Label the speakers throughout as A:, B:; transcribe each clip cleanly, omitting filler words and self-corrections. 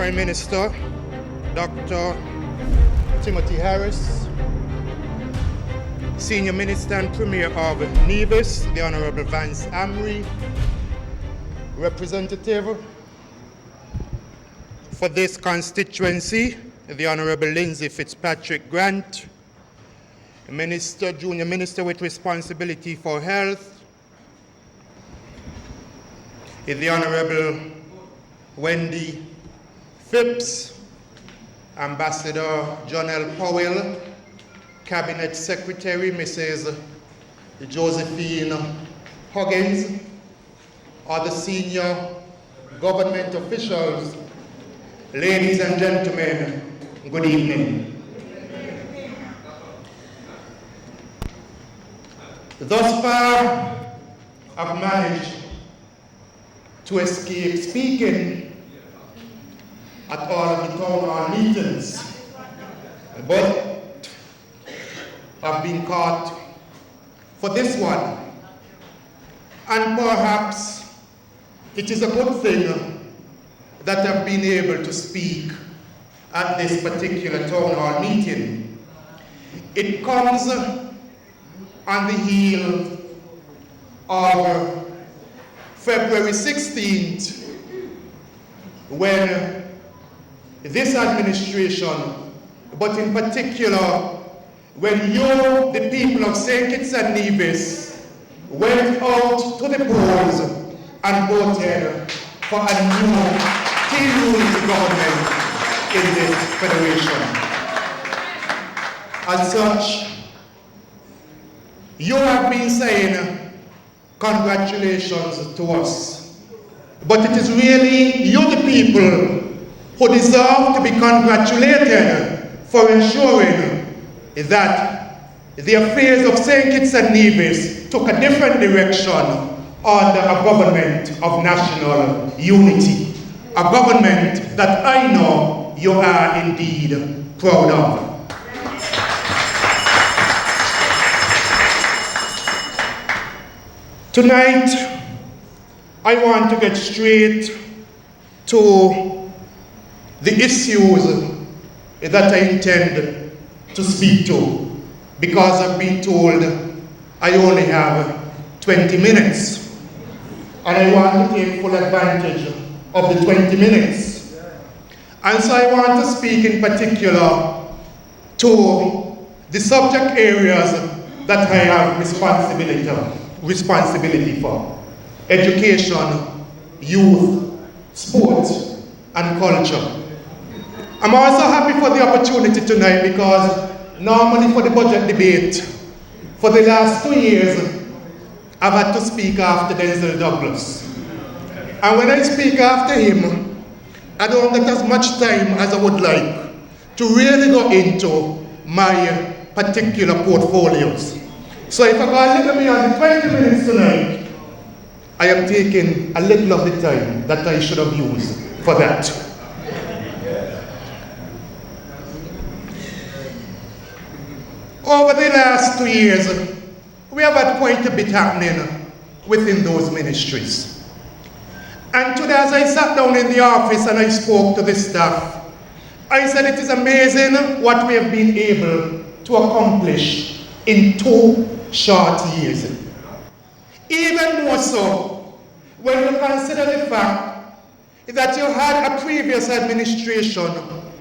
A: Prime Minister, Dr. Timothy Harris, Senior Minister and Premier of Nevis, the Honorable Vance Amri, Representative for this constituency, the Honorable Lindsay Fitzpatrick Grant, Minister, Junior Minister with responsibility for health, the Honorable Wendy Phipps, Ambassador John L. Powell, Cabinet Secretary Mrs. Josephine Huggins, other senior government officials, ladies and gentlemen, good evening. Thus far, I've managed to escape speaking at all of the Townhall meetings, but I've been caught for this one. And perhaps it is a good thing that I've been able to speak at this particular Townhall meeting. It comes on the heel of February 16th, when this administration, but in particular, when you, the people of St. Kitts and Nevis, went out to the polls and voted for a new team unity government in this federation. As such, you have been saying congratulations to us, but it is really you, the people, who deserve to be congratulated for ensuring that the affairs of St. Kitts and Nevis took a different direction under a government of national unity, a government that I know you are indeed proud of. Tonight, I want to get straight to the issues that I intend to speak to, because I've been told I only have 20 minutes, and I want to take full advantage of the 20 minutes. And so I want to speak in particular to the subject areas that I have responsibility for: education, youth, sports, and culture. I'm also happy for the opportunity tonight because normally for the budget debate, for the last 2 years, I've had to speak after Denzel Douglas. And when I speak after him, I don't get as much time as I would like to really go into my particular portfolios. So if I go a little beyond the 20 minutes tonight, I am taking a little of the time that I should have used for that. Over the last 2 years, we have had quite a bit happening within those ministries. And today, as I sat down in the office and I spoke to the staff, I said it is amazing what we have been able to accomplish in 2 short years. Even more so, when you consider the fact that you had a previous administration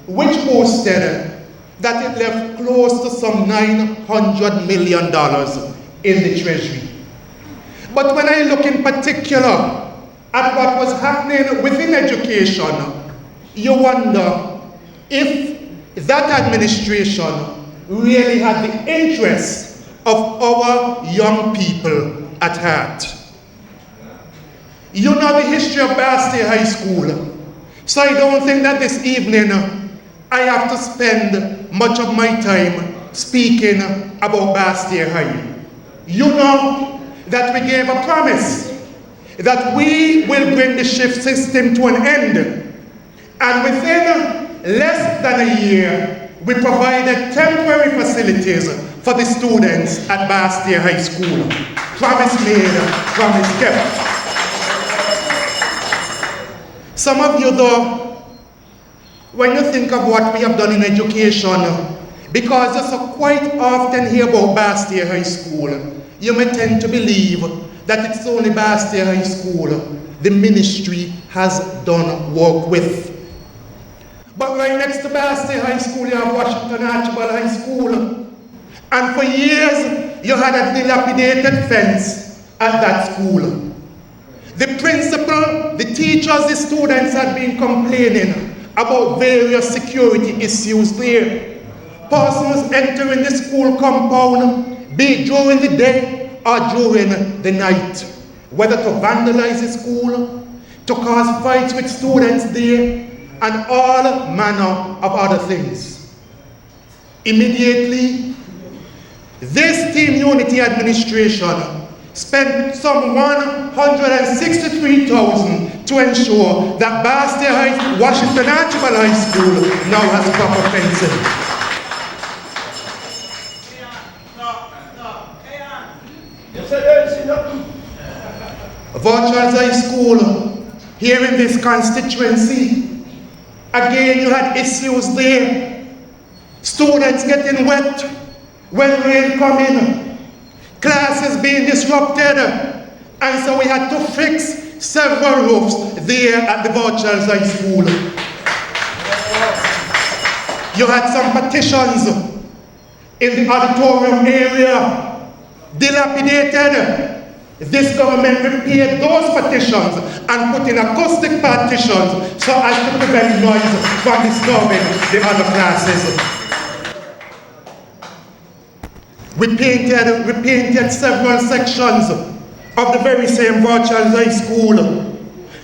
A: which boasted that it left close to some $900 million in the Treasury. But when I look in particular at what was happening within education, you wonder if that administration really had the interests of our young people at heart. You know the history of Bastille High School, so I don't think that this evening I have to spend much of my time speaking about Bastille High. You know that we gave a promise that we will bring the shift system to an end. And within less than a year, we provided temporary facilities for the students at Bastille High School. Promise made, promise kept. Some of you though when you think of what we have done in education, because you so quite often hear about Bastia High School, you may tend to believe that it's only Bastia High School the ministry has done work with. But right next to Bastia High School, you have Washington Archibald High School. And for years, you had a dilapidated fence at that school. The principal, the teachers, the students had been complaining about various security issues there. Persons entering the school compound, be it during the day or during the night, whether to vandalize the school, to cause fights with students there, and all manner of other things. Immediately, this Team Unity administration spent some $163,000 to ensure that Bastia High, Washington Archibald High School now has proper fencing. Virtuals High School, here in this constituency, again you had issues there. Students getting wet when rain come in, classes being disrupted, and so we had to fix several roofs there at the Virtuals High School. You had some petitions in the auditorium area, dilapidated. This government repaired those petitions and put in acoustic partitions so as to prevent noise from disturbing the other classes. We painted several sections of the very same Virtuals High School.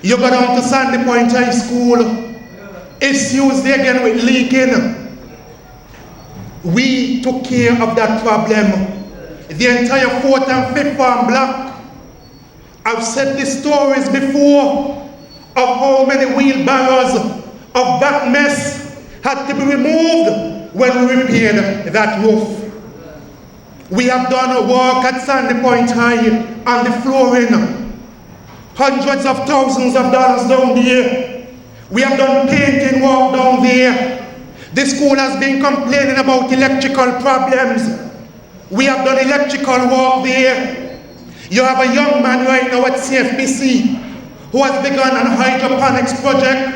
A: You go down to Sandy Point High School, issues there again with leaking. We took care of that problem. The entire 4th and 5th form block, I've said the stories before of how many wheelbarrows of that mess had to be removed when we repaired that roof. We have done a work at Sandy Point High on the flooring, hundreds of thousands of dollars down there. We have done painting work down there. The school has been complaining about electrical problems. We have done electrical work there. You have a young man right now at CFBC who has begun an hydroponics project,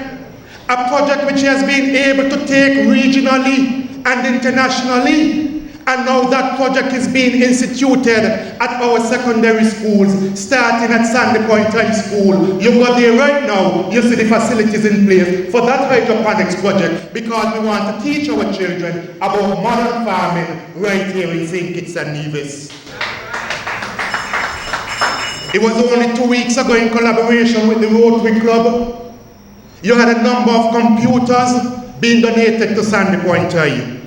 A: a project which he has been able to take regionally and internationally. And now that project is being instituted at our secondary schools, starting at Sandy Point High School. You go there right now, you see the facilities in place for that hydroponics project, because we want to teach our children about modern farming right here in St. Kitts and Nevis. It was only 2 weeks ago, in collaboration with the Rotary Club, you had a number of computers being donated to Sandy Point High.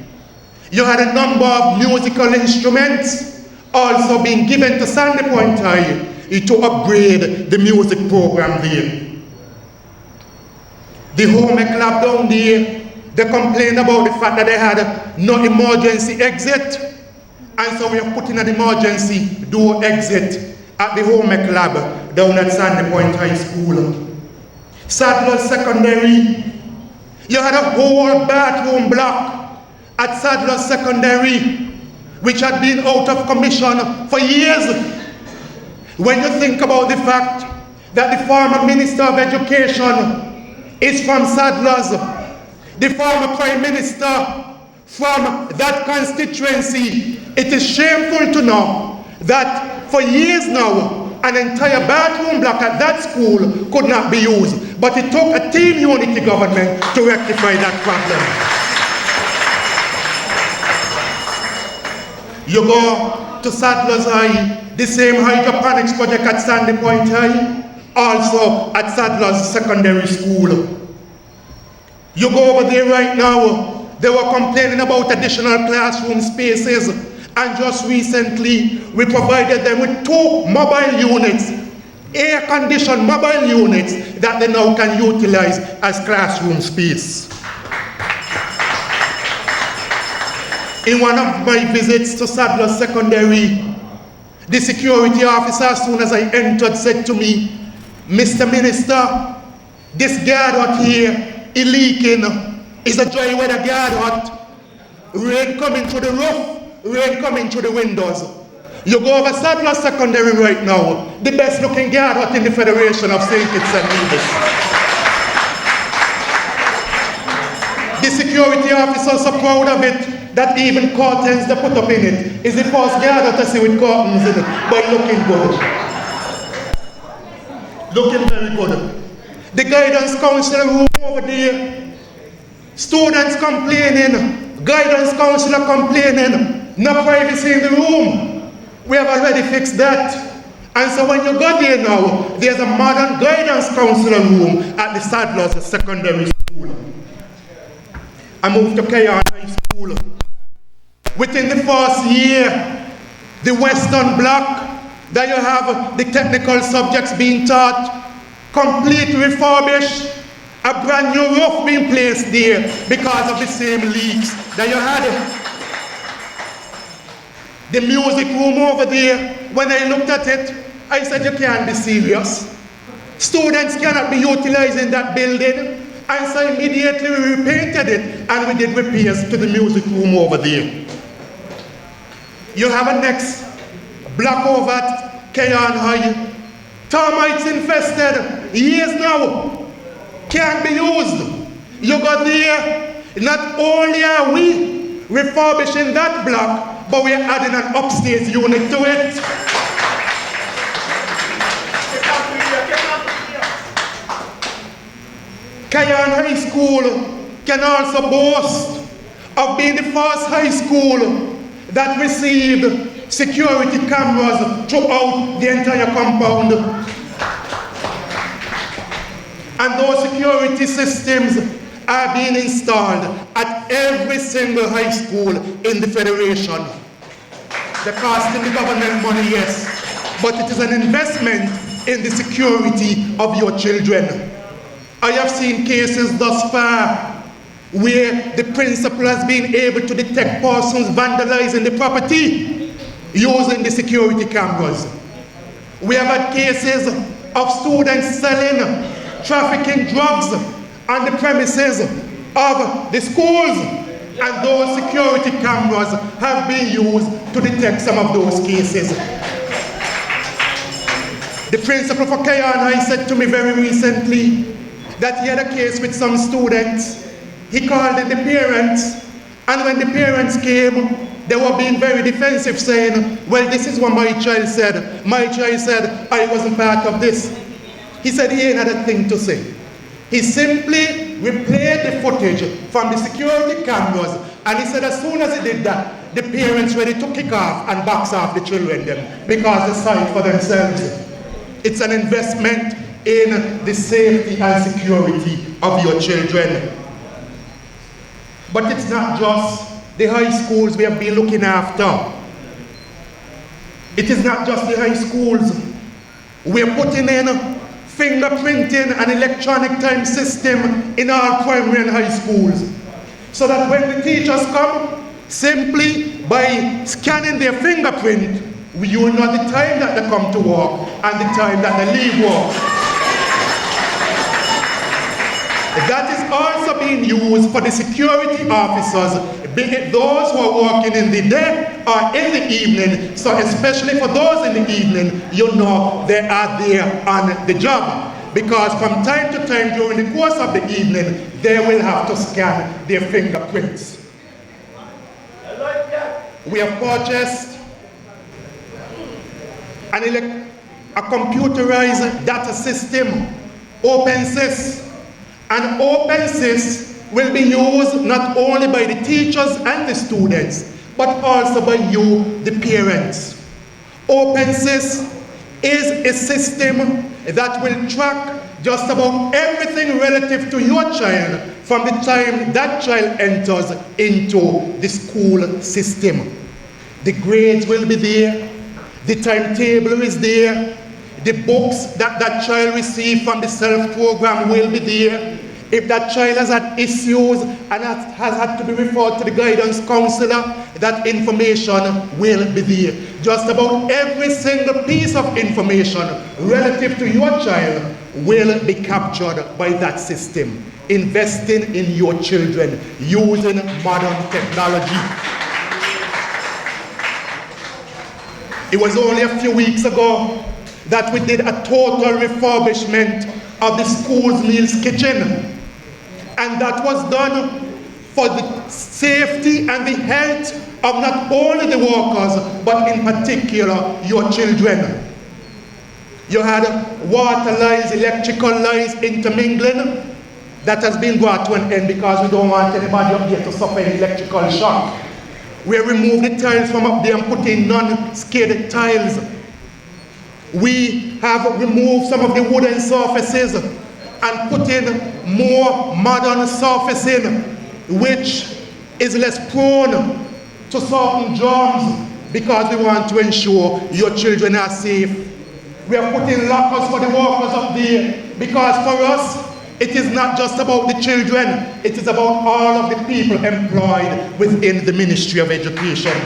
A: You had a number of musical instruments also being given to Sandy Point High to upgrade the music program there. The home ec lab down there, they complained about the fact that they had no emergency exit, and so we are putting an emergency door exit at the home ec lab down at Sandy Point High School. Sadler's Secondary, you had a whole bathroom block at Sadler's Secondary, which had been out of commission for years. When you think about the fact that the former Minister of Education is from Sadler's, the former Prime Minister from that constituency, it is shameful to know that for years now, an entire bathroom block at that school could not be used. But it took a Team Unity government to rectify that problem. You go to Sadler's High, the same hydroponics project at Sandy Point High, also at Sadler's Secondary School. You go over there right now, they were complaining about additional classroom spaces, and just recently we provided them with 2 mobile units, air-conditioned mobile units that they now can utilize as classroom space. In one of my visits to Sadler Secondary, the security officer, as soon as I entered, said to me, "Mr. Minister, this guard out here is leaking It's a dry weather guard hut. Rain coming through the roof, rain coming through the windows. You go over Sadler Secondary right now, the best looking guard hut in the Federation of St. Kitts and Nevis. The security officers are so proud of it that even curtains they put up in it. It's the first guard hut I see with curtains in it, but looking good. Looking very good. The guidance counselor room over there, students complaining, guidance counselor complaining, no privacy in the room. We have already fixed that. And so when you go there now, there's a modern guidance counselor room at the Sadler's Secondary School. I moved to Shawn High School. Within the first year, the Western Block, that you have the technical subjects being taught, completely refurbished, a brand new roof being placed there because of the same leaks that you had. The music room over there, when I looked at it, I said, you can't be serious. Students cannot be utilizing that building. And so immediately we repainted it and we did repairs to the music room over there. You have a next block over at Shawn High. Termites infested, years now, can't be used. You got there, not only are we refurbishing that block, but we are adding an upstairs unit to it. Shawn High School can also boast of being the first high school that received security cameras throughout the entire compound. And those security systems are being installed at every single high school in the Federation. They're costing the government money, yes, but it is an investment in the security of your children. I have seen cases thus far where the principal has been able to detect persons vandalizing the property using the security cameras. We have had cases of students selling, trafficking drugs on the premises of the schools, and those security cameras have been used to detect some of those cases. The principal for Shawn High said to me very recently that he had a case with some students. He called in the parents, and when the parents came, they were being very defensive, saying, well, this is what my child said. My child said, I wasn't part of this. He said he ain't had a thing to say. He simply replayed the footage from the security cameras, and he said as soon as he did that, the parents ready to kick off and box off the children them because they saw it for themselves. It's an investment in the safety and security of your children. But it's not just the high schools we have been looking after. It is not just the high schools. We're putting in fingerprinting and electronic time system in all primary and high schools, so that when the teachers come, simply by scanning their fingerprint, you will know the time that they come to work and the time that they leave work. That is also being used for the security officers, be it those who are working in the day or in the evening. So especially for those in the evening, you know they are there on the job. Because from time to time during the course of the evening, they will have to scan their fingerprints. We have purchased a computerized data system, OpenSys. And OpenSys will be used not only by the teachers and the students, but also by you, the parents. OpenSys is a system that will track just about everything relative to your child from the time that child enters into the school system. The grades will be there, the timetable is there, the books that that child received from the self-program will be there. If that child has had issues and has had to be referred to the guidance counselor, that information will be there. Just about every single piece of information relative to your child will be captured by that system. investing in your children using modern technology. It was only a few weeks ago that we did a total refurbishment of the school's meals kitchen. And that was done for the safety and the health of not only the workers, but in particular your children. You had water lines, electrical lines intermingling. That has been brought to an end because we don't want anybody up here to suffer an electrical shock. We removed the tiles from up there and put in non-skid tiles. We have removed some of the wooden surfaces and put in more modern surfacing, which is less prone to certain germs, because we want to ensure your children are safe. We are putting lockers for the workers up there, because for us, it is not just about the children, it is about all of the people employed within the Ministry of Education.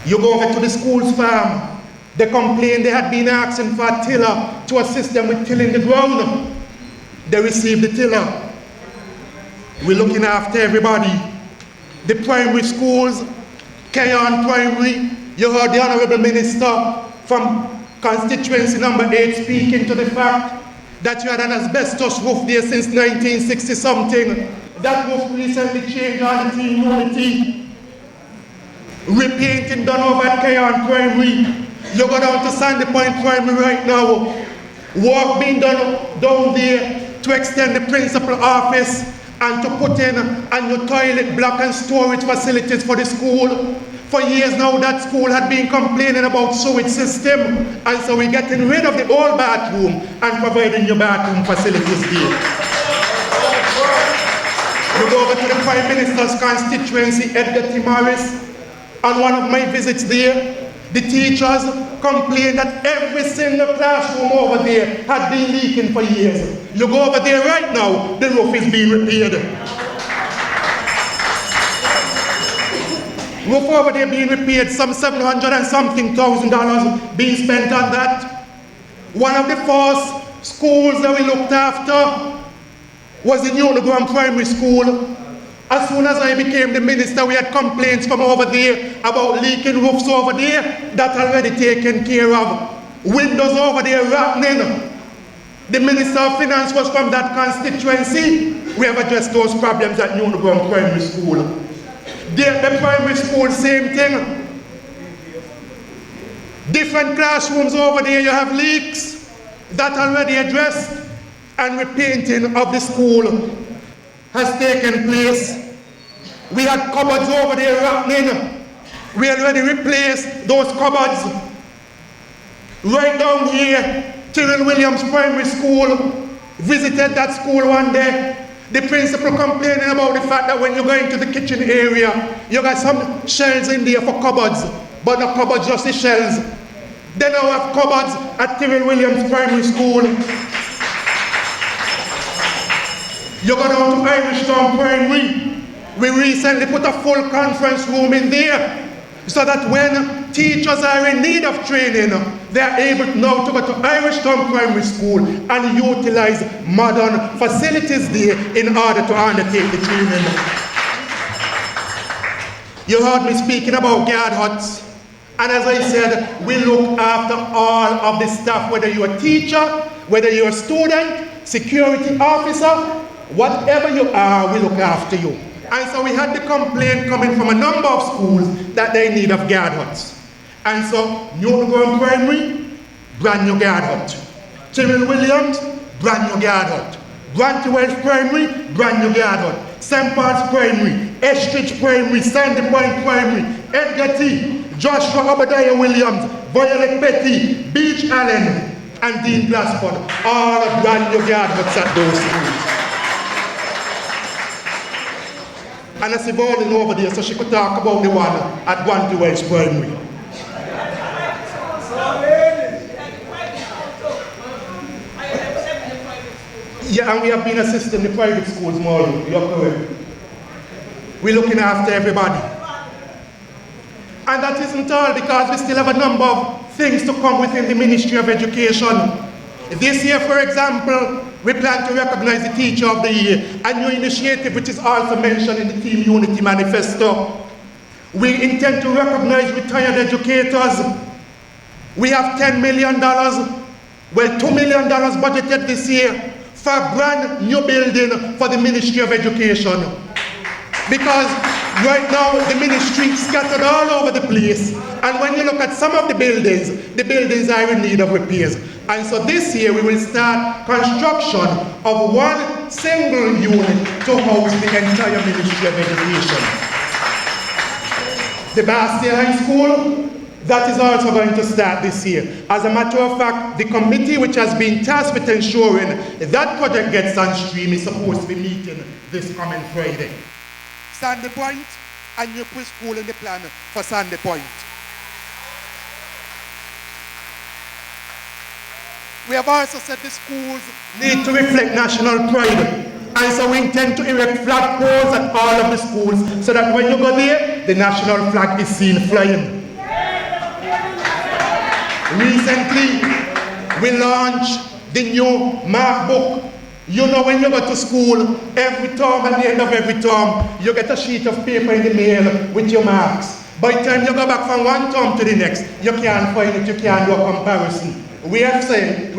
A: You go over to the school's farm, they complained they had been asking for a tiller to assist them with tilling the ground. They received the tiller. We're looking after everybody. The primary schools, Shawn Primary, you heard the Honorable Minister from constituency number 8 speaking to the fact that you had an asbestos roof there since 1960 something. That roof recently changed on the team unity. Repainting done over at Shawn Primary. You go down to Sandy Point Primary right now. Work being done down there to extend the principal office and to put in a new toilet block and storage facilities for the school. For years now, that school had been complaining about sewage system, and so we're getting rid of the old bathroom and providing new bathroom facilities there. We go over to the Prime Minister's constituency, Edgar T. Morris. On one of my visits there, the teachers complained that every single classroom over there had been leaking for years. You go over there right now, the roof is being repaired. Roof over there being repaired, some $700 and something thousand being spent on that. One of the first schools that we looked after was the Newton Primary School. As soon as I became the minister, we had complaints from over there about leaking roofs over there. That already taken care of. Windows over there rotting. The Minister of Finance was from that constituency. We have addressed those problems at Newton Primary School. The primary school, same thing. Different classrooms over there, you have leaks. That already addressed. And repainting of the school has taken place. We had cupboards over there happening. We already replaced those cupboards. Right down here, Tyrrell Williams Primary School, visited that school one day. The principal complaining about the fact that when you go into the kitchen area, you got some shelves in there for cupboards, but the cupboards just the shelves. They now have cupboards at Tyrrell Williams Primary School. You go down to Irish Town Primary. We recently put a full conference room in there so that when teachers are in need of training, they are able now to go to Irish Town Primary School and utilize modern facilities there in order to undertake the training. You heard me speaking about guard huts. And as I said, we look after all of the staff, whether you're a teacher, whether you're a student, security officer, whatever you are, we look after you. And so we had the complaint coming from a number of schools that they need of guard huts. And so Newton Primary, brand new guard hut. Tyrrell Williams, brand new guard hut. Granty Wells Primary, brand new guard hut. St. Paul's Primary, Estridge Primary, Sandy Point Primary, Edgar T, Joshua Obadiah Williams, Violet Petty, Beach Allen, and Dean Glassford. All brand new guard huts at those schools. And I see Pauline over there, so she could talk about the one at Granty Wells Primary. Yeah, and we have been assisting the private schools more. You're correct. We're looking after everybody. And that isn't all, because we still have a number of things to come within the Ministry of Education. This year, for example, we plan to recognize the Teacher of the Year, a new initiative which is also mentioned in the Team Unity Manifesto. We intend to recognize retired educators. We have $10 million, well, $2 million budgeted this year for a brand new building for the Ministry of Education. Because right now the ministry is scattered all over the place, and when you look at some of the buildings are in need of repairs. And so this year we will start construction of one single unit to house the entire Ministry of Education. The Bastia High School, that is also going to start this year. As a matter of fact, the committee which has been tasked with ensuring that project gets on stream is supposed to be meeting this coming Friday. Sandy Point, a new preschool in the plan for Sandy Point. We have also said the schools need to reflect national pride. And so we intend to erect flagpoles at all of the schools so that when you go there, the national flag is seen flying. Recently, we launched the new mark book. You know, when you go to school, every term, at the end of every term, you get a sheet of paper in the mail with your marks. By the time you go back from one term to the next, you can't find it, you can't do a comparison. We are now saying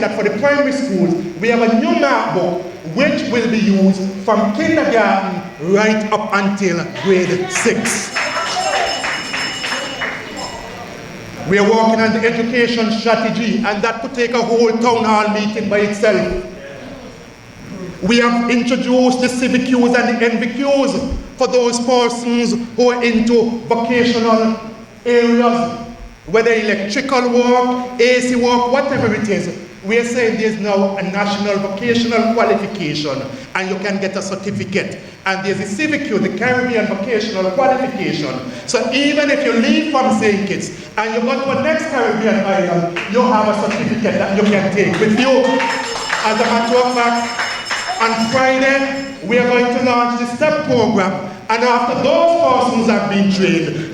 A: that for the primary schools, we have a new mark book which will be used from kindergarten right up until grade 6. We are working on the education strategy, and that could take a whole town hall meeting by itself. We have introduced the civic cues and the NVQs for those persons who are into vocational areas, whether electrical work, AC work, whatever it is. We are saying there's now a national vocational qualification, and you can get a certificate. And there's a civic cue, the Caribbean vocational qualification. So even if you leave from St. Kitts and you go to the next Caribbean island, you have a certificate that you can take with you. As a matter of fact, on Friday, we are going to launch the STEP program, and after those persons have been trained,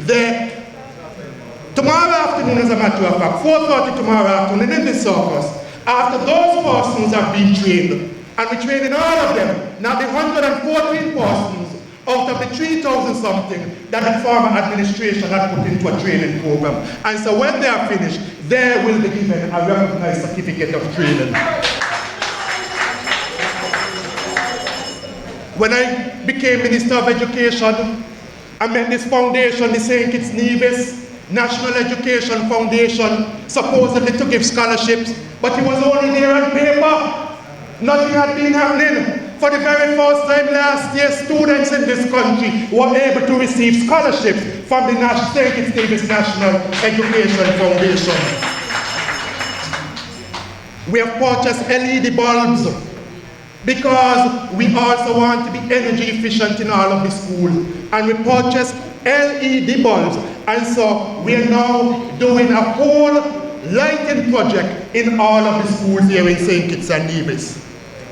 A: tomorrow afternoon, as a matter of fact, 4:30 tomorrow afternoon in the circus, after those persons have been trained, and we're training all of them, now the 114 persons out of the 3,000 something that the former administration had put into a training program. And so when they are finished, they will be given a recognized certificate of training. When I became Minister of Education, I met this foundation, the St. Kitts Nevis National Education Foundation, supposedly to give scholarships, but it was only there on paper. Nothing had been happening. For the very first time last year, students in this country were able to receive scholarships from the St. Kitts Nevis National Education Foundation. We have purchased LED bulbs because we also want to be energy efficient in all of the schools. And we purchased LED bulbs. And so we are now doing a whole lighting project in all of the schools here in St. Kitts and Nevis.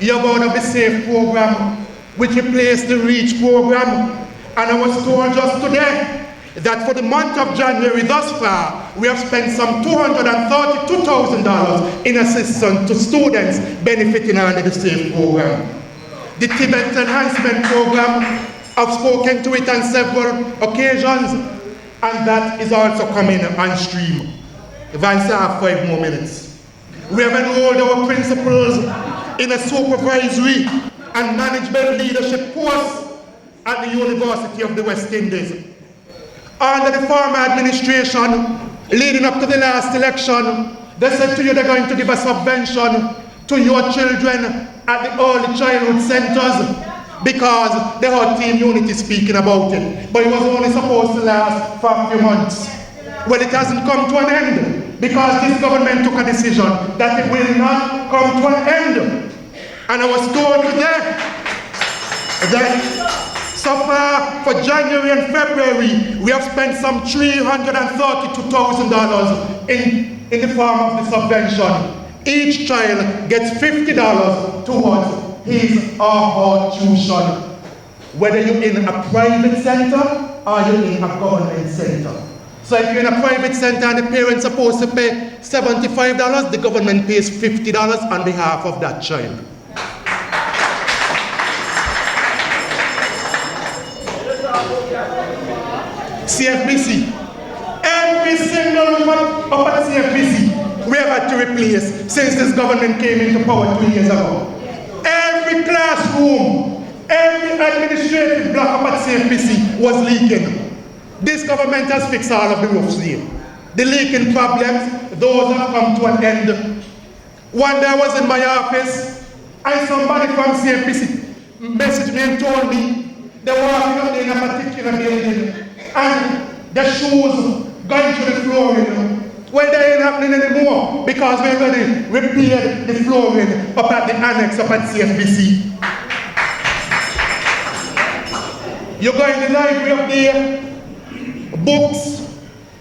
A: You have heard of the SAFE program, which replaced the REACH program. And I was told just today that for the month of January thus far, we have spent some $232,000 in assistance to students benefiting under the SAFE program. The Tibet Enhancement Program, I've spoken to it on several occasions, and that is also coming on stream. If I say I have 5 more minutes. We have enrolled our principals in a supervisory and management leadership course at the University of the West Indies. Under the former administration, leading up to the last election, they said to you they're going to give a subvention to your children at the early childhood centers because they heard Team Unity speaking about it. But it was only supposed to last for a few months. Well, it hasn't come to an end because this government took a decision that it will not come to an end. And I was told today that so far for January and February, we have spent some $332,000 in the form of the subvention. Each child gets $50 towards his or her tuition, whether you're in a private center or you're in a government center. So if you're in a private center and the parents are supposed to pay $75, the government pays $50 on behalf of that child. CFBC. Every single one up at CFBC we have had to replace since this government came into power 2 years ago. Every classroom, every administrative block up at CFBC was leaking. This government has fixed all of the roofs here. The leaking problems, those have come to an end. One day I was in my office and somebody from CFBC messaged me and told me they were walking up in a particular building and the shoes going through the flooring. Well, they ain't happening anymore because we already repaired the flooring up at the annex up at CFBC. You go in the library up there, books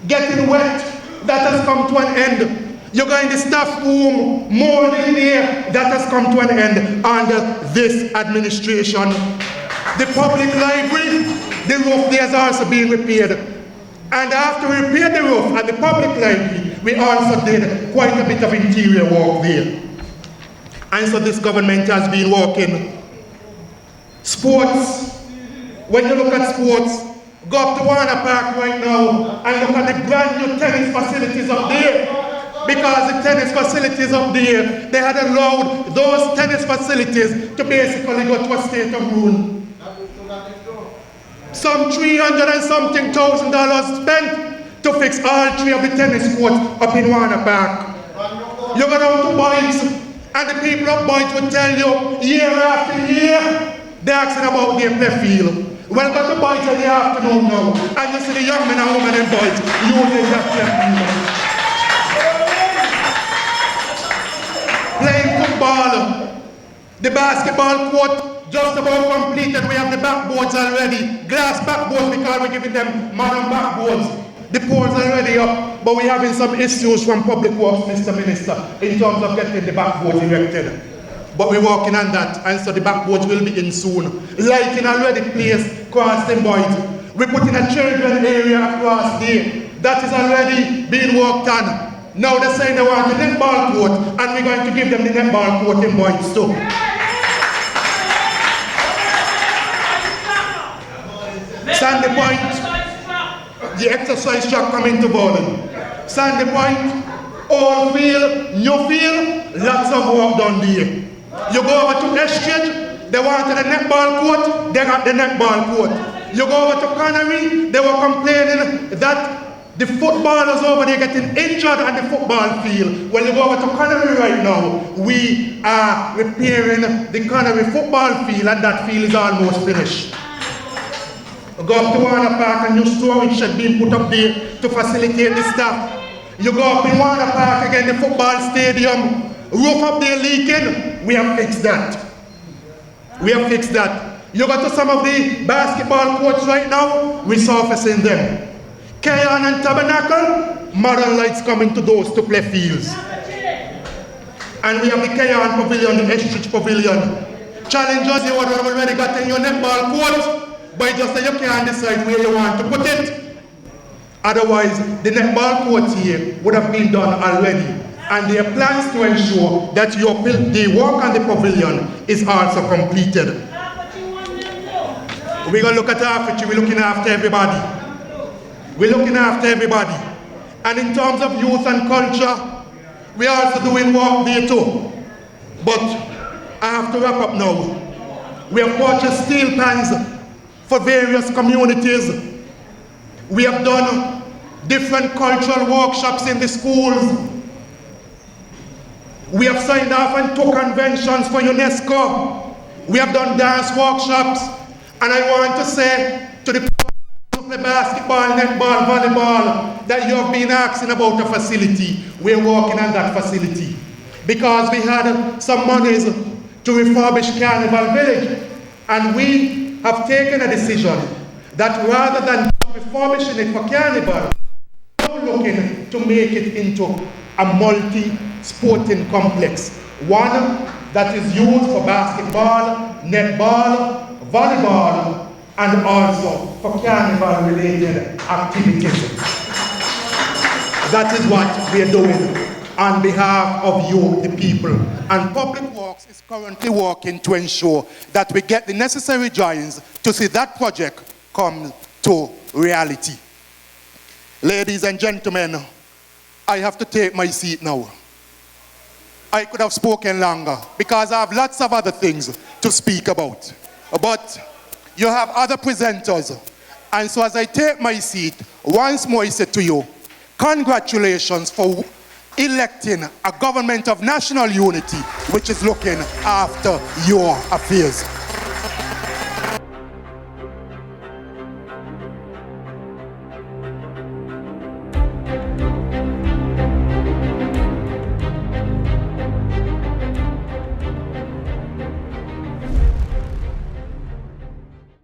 A: getting wet, that has come to an end. You go in the staff room, more in there, that has come to an end under this administration. The public library, the roof there is also being repaired. And after we repaired the roof at the public library, we also did quite a bit of interior work there. And so this government has been working. Sports, when you look at sports, go up to Warner Park right now and look at the brand new tennis facilities up there. Because the tennis facilities up there, they had allowed those tennis facilities to basically go to a state of ruin. Some $300 and something thousand spent to fix all 3 of the tennis courts up in Warner Park. You go down to Boyd's and the people of Boyd's will tell you year after year, they're asking about their play field. Well, go to Boyd's in the afternoon now and you see the young men and women in Boyd's using their play field. Playing football, the basketball court just about completed. We have the backboards already, glass backboards because we're giving them modern backboards. The poles are already up, but we're having some issues from Public Works, Mr. Minister, in terms of getting the backboards erected. But we're working on that, and so the backboards will be in soon. Lighting already placed across the Boyd. We're putting a children area across there. That is already being worked on. Now they're saying they want a netball court, and we're going to give them the netball court in Boyd too. Sandy Point, the exercise track coming to bowling. Sandy Point, old field, new field, lots of work done there. You go over to Estridge, they wanted a netball court, they got the netball court. You go over to Connery, they were complaining that the footballers over there getting injured on the football field. Well, you go over to Connery right now, we are repairing the Connery football field and that field is almost finished. Go up to Warner Park, a new storage shed being put up there to facilitate the staff. You go up in Warner Park again, the football stadium, roof up there leaking, we have fixed that. We have fixed that. You go to some of the basketball courts right now, resurfacing them. Keon and Tabernacle, modern lights coming to those to play fields. And we have the Keon Pavilion, the Estridge Pavilion. Challengers, you have already got in your netball court, but just that you can't decide where you want to put it. Otherwise, the netball court here would have been done already. And there are plans to ensure that the work on the pavilion is also completed. We're going to look at our future, we're looking after everybody. We're looking after everybody. And in terms of youth and culture, we're also doing work there too. But I have to wrap up now. We have purchased steel pans for various communities. We have done different cultural workshops in the schools. We have signed off on 2 conventions for UNESCO. We have done dance workshops. And I want to say to the people who play basketball, netball, volleyball, that you have been asking about a facility. We're working on that facility. Because we had some monies to refurbish Carnival Village. And we have taken a decision that rather than refurbishing it for Carnival, we're looking to make it into a multi-sporting complex. One that is used for basketball, netball, volleyball, and also for Carnival-related activities. That is what we are doing on behalf of you, the people. And Public Works is currently working to ensure that we get the necessary joins to see that project come to reality. Ladies and gentlemen, I have to take my seat now. I could have spoken longer because I have lots of other things to speak about. But you have other presenters. And so as I take my seat, once more I say to you, congratulations for electing a government of national unity which is looking after your affairs.